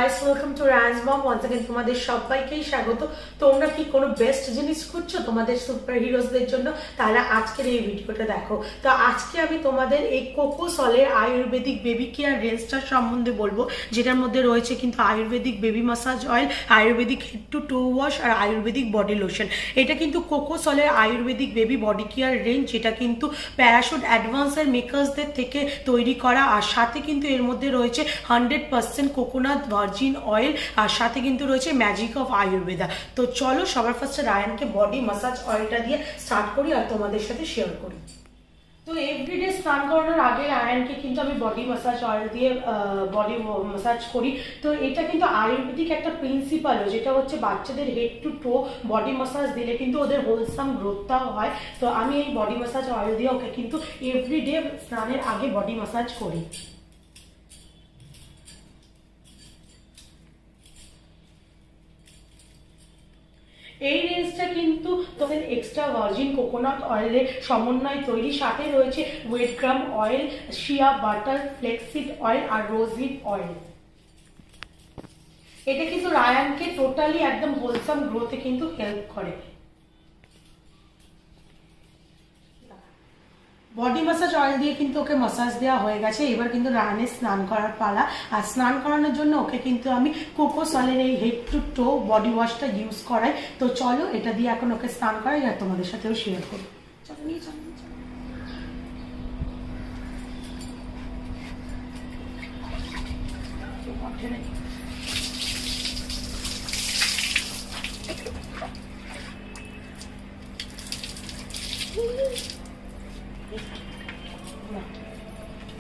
Guys, welcome to Ryan's mom. Once again তোমাদের সবাইকেই স্বাগত। তোমরা কি কোনো বেস্ট জিনিস খুঁজছো তোমাদের সুপার হিরোজদের জন্য? তাহলে আজকের এই ভিডিওটা দেখো। তো আজকে আমি তোমাদের এই কোকোসলের আয়ুর্বেদিক বেবি কেয়ার রেঞ্জটার সম্বন্ধে বলবো, যেটার মধ্যে রয়েছে কিন্তু ayurvedic baby massage oil, ayurvedic head to toe wash আর আয়ুর্বেদিক বডি লোশন। এটা কিন্তু কোকোসলের ayurvedic baby body care range, যেটা কিন্তু প্যারাশুট অ্যাডভান্সের মেকার্সদের থেকে তৈরি করা। আর সাথে কিন্তু এর মধ্যে রয়েছে 100% কোকোনাট ভার্জিন অয়েল, আর সাথে কিন্তু রয়েছে ম্যাজিক অফ আয়ুর্বেদা। তো চলো সবার ফার্স্টে রায়ানকে বডি মাসাজ অয়েলটা দিয়ে স্টার্ট করি আর তোমাদের সাথে শেয়ার করি। তো এভরিডে স্নান করানোর আগে রায়ানকে কিন্তু আমি বডি মাসাজ অয়েল দিয়ে বডি মাসাজ করি। তো এটা কিন্তু আয়ুর্বেদিক একটা প্রিন্সিপালও, যেটা হচ্ছে বাচ্চাদের head to toe body massage দিলে কিন্তু ওদের হোলসাম গ্রোথটাও হয়। তো আমি এই বডি মাসাজ অয়েল দিয়ে ওকে কিন্তু এভরিডে স্নানের আগে বডি মাসাজ করি। এই রেঞ্জটা কিন্তু তোদের এক্সট্রা ভার্জিন কোকোনাট অয়েলের সমন্বয় তৈরি, সাথে রয়েছে wheat germ oil, shea butter, flaxseed oil আর রোজহিপ অয়েল। এটা কিন্তু রায়ানকে টোটালি একদম হোলসাম গ্রোথে কিন্তু হেল্প করে। বডি মাসাজ অয়েল দিয়ে কিন্তু ওকে মাসাজ দেওয়া হয়ে গেছে। এবার কিন্তু রায়ানের স্নান করার পালা। আর স্নান করানোর জন্য ওকে কিন্তু আমি কোকোসলের এই হেড টু টো বডি ওয়াশটা ইউজ করাই। তো চলো এটা দিয়ে এখন ওকে স্নান করাই আর তোমাদের সাথেও শেয়ার করি। চলো নিয়ে চলো।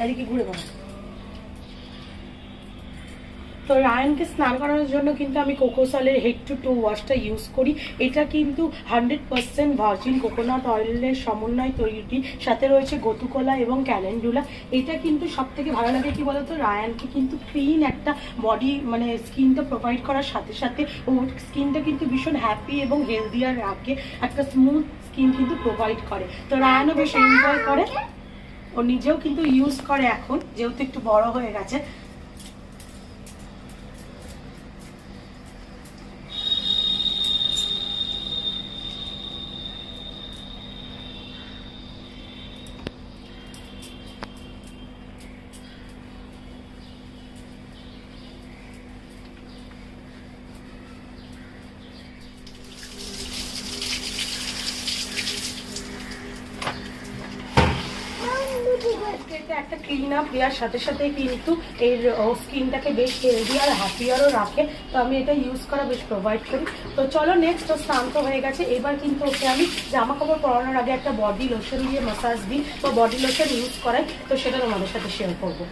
এদিকে ঘুরে পড়া। তো রায়ানকে স্নান করানোর জন্য কিন্তু আমি কোকোসলের হেড টু টো ওয়াশটা ইউজ করি। এটা কিন্তু 100% ভার্জিন কোকোনাট অয়েলের সমন্বয় তৈরি, সাথে রয়েছে গতুকলা এবং ক্যালেন্ডুলা। এটা কিন্তু সব থেকে ভালো লাগে কি বলতো, রায়ানকে কিন্তু ক্লিন একটা বডি মানে স্কিনটা প্রোভাইড করার সাথে সাথে ওর স্কিনটা কিন্তু ভীষণ হ্যাপি এবং হেলদিয়ার রাখে, একটা স্মুথ স্কিন কিন্তু প্রোভাইড করে। তো রায়ানও বেশ এনজয় করে, ও নিজেও কিন্তু ইউজ করে এখন, যেহেতু একটু বড় হয়ে গেছে। একটা ক্লিন আপ দেওয়ার সাথে সাথে কিন্তু এর স্কিনটাকে বেশ হেলদি আর হ্যাপিয়ারও রাখে। তো আমি এটা ইউজ করা বেশ প্রোভাইড করি। তো চলো নেক্সট, ও স্নান তো হয়ে গেছে। এবার কিন্তু ওকে আমি জামা কাপড় পরানোর আগে একটা বডি লোশন দিয়ে মাসাজ দিই বা বডি লোশন ইউজ করাই। তো সেটা তোমাদের সাথে শেয়ার করবো।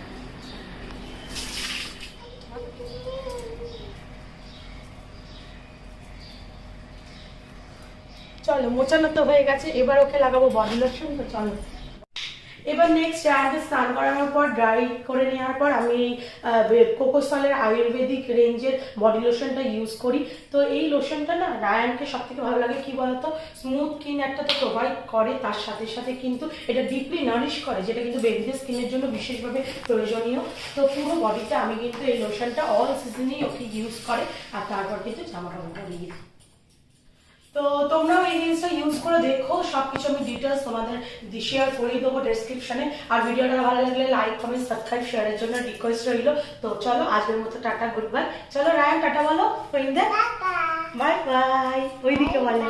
চলো মোচানো তো হয়ে গেছে, এবার ওকে লাগাবো বডি লোশন। তো চলো এবার নেক্সট রায়ানকে স্নান করানোর পর ড্রাই করে নেওয়ার পর আমি কোকোসলের আয়ুর্বেদিক রেঞ্জের বডি লোশনটা ইউজ করি। তো এই লোশনটা না রায়ানকে সব থেকে ভালো লাগে কি বলতো, স্মুথ স্কিন একটা তো প্রোভাইড করে, তার সাথে সাথে কিন্তু এটা ডিপলি নারিশ করে, যেটা কিন্তু বেবিদের স্কিনের জন্য বিশেষভাবে প্রয়োজনীয়। তো পুরো বডিটা আমি কিন্তু এই লোশনটা অল সিজনেই ওকে ইউজ করে, আর তারপর কিন্তু জামা কাপড়টা দিয়ে। তো তোমরাও এই জিনিসটা ইউজ করে দেখো, সবকিছু আমি ডিটেলস তোমাদের শেয়ার করে দেবো ডেসক্রিপশনে। আর ভিডিওটা ভালো লাগলে লাইক কমেন্ট সাবস্ক্রাইব শেয়ারের জন্য রিকোয়েস্ট রইল। তো চলো আজকের মতো টাটা, গুড বাই। চলো রায়ান টাটা বলো, বাই বাই। ওইদিকে বলে